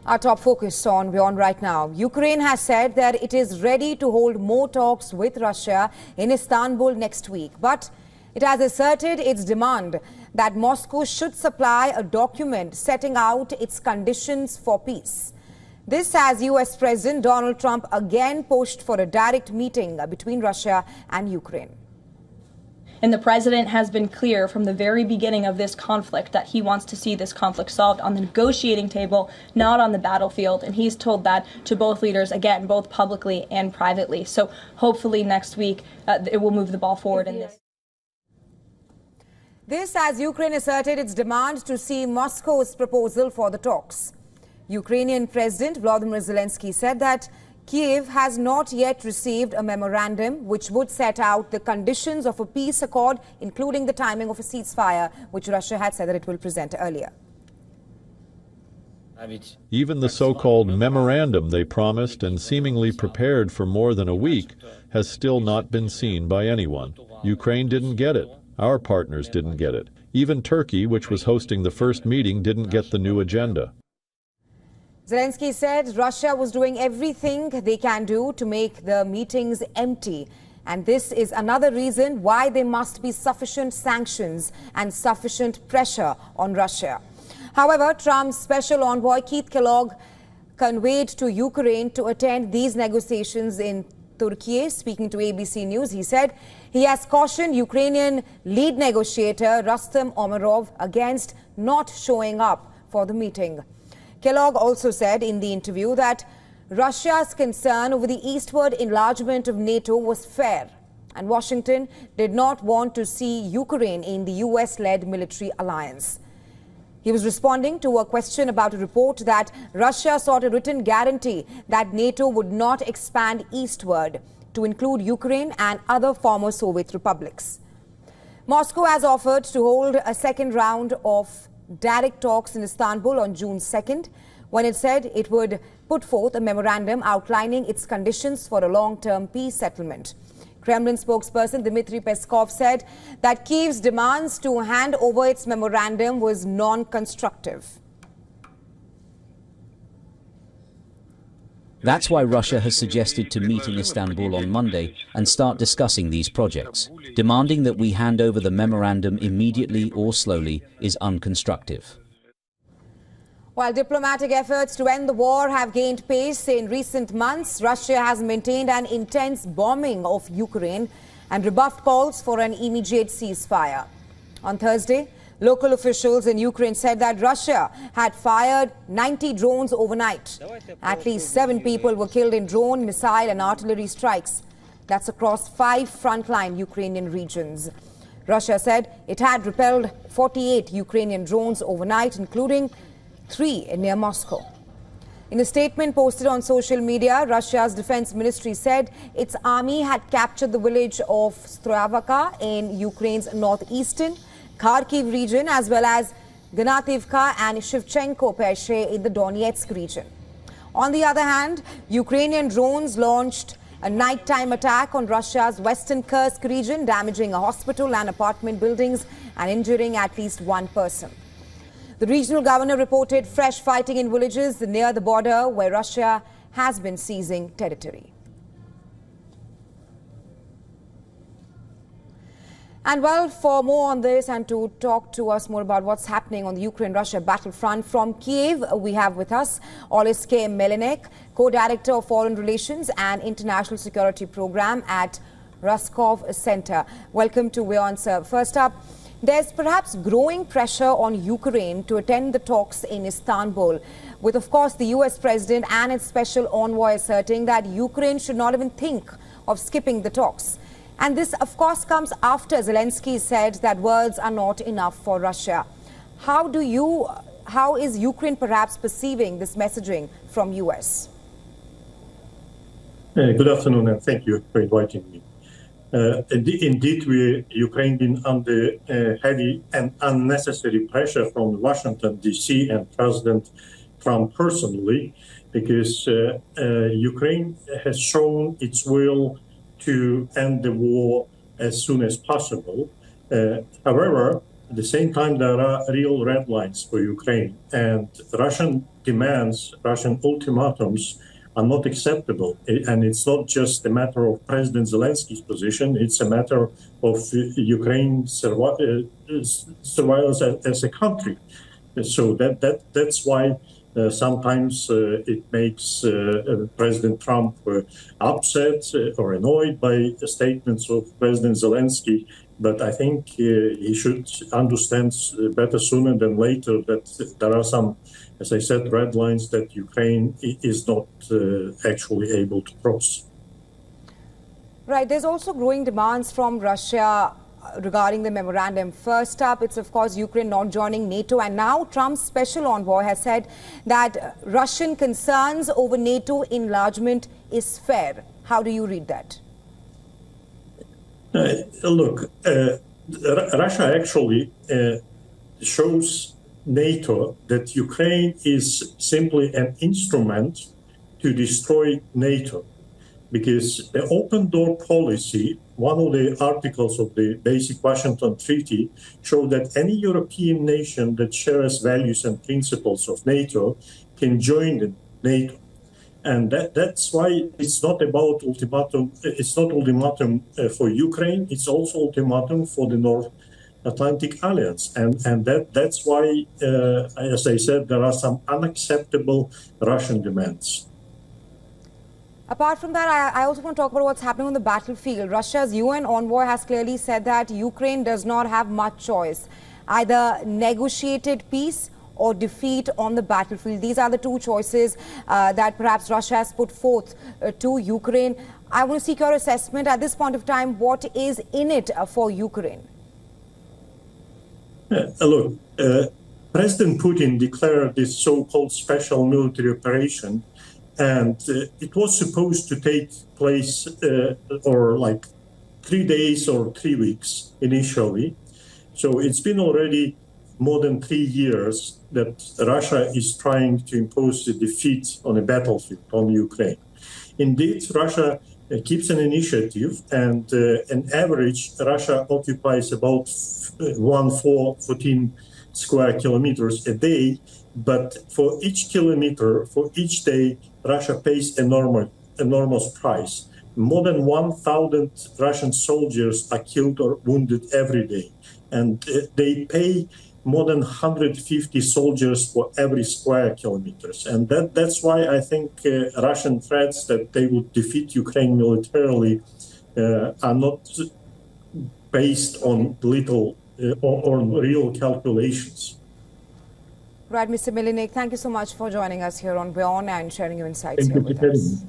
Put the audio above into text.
Our top focus on WION right now. Ukraine has said that it is ready to hold more talks with Russia in Istanbul next week. But it has asserted its demand that Moscow should supply a document setting out its conditions for peace. This as US President Donald Trump again pushed for a direct meeting between Russia and Ukraine. And the president has been clear from the very beginning of this conflict that he wants to see this conflict solved on the negotiating table, not on the battlefield. And he's told that to both leaders, again, both publicly and privately. So hopefully next week it will move the ball forward in this. This as Ukraine asserted its demand to see Moscow's proposal for the talks. Ukrainian President Volodymyr Zelensky said that Kyiv has not yet received a memorandum which would set out the conditions of a peace accord, including the timing of a ceasefire, which Russia had said that it will present earlier. Even the so-called memorandum they promised and seemingly prepared for more than a week has still not been seen by anyone. Ukraine didn't get it. Our partners didn't get it. Even Turkey, which was hosting the first meeting, didn't get the new agenda. Zelensky said Russia was doing everything they can do to make the meetings empty. And this is another reason why there must be sufficient sanctions and sufficient pressure on Russia. However, Trump's special envoy Keith Kellogg conveyed to Ukraine to attend these negotiations in Turkey. Speaking to ABC News, he said he has cautioned Ukrainian lead negotiator Rustem Umerov against not showing up for the meeting. Kellogg also said in the interview that Russia's concern over the eastward enlargement of NATO was fair, and Washington did not want to see Ukraine in the US-led military alliance. He was responding to a question about a report that Russia sought a written guarantee that NATO would not expand eastward to include Ukraine and other former Soviet republics. Moscow has offered to hold a second round of direct talks in Istanbul on June 2nd, when it said it would put forth a memorandum outlining its conditions for a long-term peace settlement. Kremlin spokesperson Dmitry Peskov said that Kyiv's demands to hand over its memorandum was non-constructive. That's why Russia has suggested to meet in Istanbul on Monday and start discussing these projects. Demanding that we hand over the memorandum immediately or slowly is unconstructive. While diplomatic efforts to end the war have gained pace in recent months, Russia has maintained an intense bombing of Ukraine and rebuffed calls for an immediate ceasefire. On Thursday, local officials in Ukraine said that Russia had fired 90 drones overnight. At least 7 people were killed in drone, missile and artillery strikes. That's across 5 frontline Ukrainian regions. Russia said it had repelled 48 Ukrainian drones overnight, including 3 near Moscow. In a statement posted on social media, Russia's defense ministry said its army had captured the village of Stroyavka in Ukraine's northeastern Kharkiv region, as well as Gnativka and Shevchenko-Peshe in the Donetsk region. On the other hand, Ukrainian drones launched a nighttime attack on Russia's western Kursk region, damaging a hospital and apartment buildings and injuring at least 1 person. The regional governor reported fresh fighting in villages near the border where Russia has been seizing territory. And well, for more on this and to talk to us more about what's happening on the Ukraine-Russia battlefront from Kyiv, we have with us Oleksiy Melinek, co-director of Foreign Relations and International Security Program at Roscoff Center. Welcome to WION, sir. First up, there's perhaps growing pressure on Ukraine to attend the talks in Istanbul, with, of course, the US president and its special envoy asserting that Ukraine should not even think of skipping the talks. And this, of course, comes after Zelensky said that words are not enough for Russia. How is Ukraine perhaps perceiving this messaging from US? Good afternoon, and thank you for inviting me. Indeed, Ukraine been under heavy and unnecessary pressure from Washington, D.C. and President Trump personally, because Ukraine has shown its will to end the war as soon as possible. However, at the same time, there are real red lines for Ukraine, and the Russian demands, Russian ultimatums, are not acceptable. And it's not just a matter of President Zelensky's position, it's a matter of Ukraine's surveillance as a country. So that's why sometimes it makes President Trump upset or annoyed by the statements of President Zelensky. But I think he should understand better sooner than later that there are some, as I said, red lines that Ukraine is not actually able to cross. Right. There's also growing demands from Russia regarding the memorandum. First up, it's of course Ukraine not joining NATO, and now Trump's special envoy has said that Russian concerns over NATO enlargement is fair. How do you read that? Look, Russia actually shows NATO that Ukraine is simply an instrument to destroy NATO. Because the open door policy, one of the articles of the basic Washington Treaty, showed that any European nation that shares values and principles of NATO can join NATO. And that's why it's not about ultimatum. It's not ultimatum for Ukraine. It's also ultimatum for the North Atlantic Alliance. And that's why, as I said, there are some unacceptable Russian demands. Apart from that, I also want to talk about what's happening on the battlefield. Russia's UN envoy has clearly said that Ukraine does not have much choice. Either negotiated peace or defeat on the battlefield. These are the two choices that perhaps Russia has put forth to Ukraine. I want to seek your assessment at this point of time. What is in it for Ukraine? Look, President Putin declared this so-called special military operation, and it was supposed to take place or like 3 days or 3 weeks initially. So it's been already more than 3 years that Russia is trying to impose a defeat on a battlefield on Ukraine. Indeed, Russia keeps an initiative, and on average, Russia occupies about 14 square kilometers a day. But for each kilometer, for each day, Russia pays enormous price. More than 1,000 Russian soldiers are killed or wounded every day. And they pay more than 150 soldiers for every square kilometers. And that's why I think Russian threats that they would defeat Ukraine militarily are not based on little or real calculations. Right, Mr. Milinik, thank you so much for joining us here on WION and sharing your insights here with us.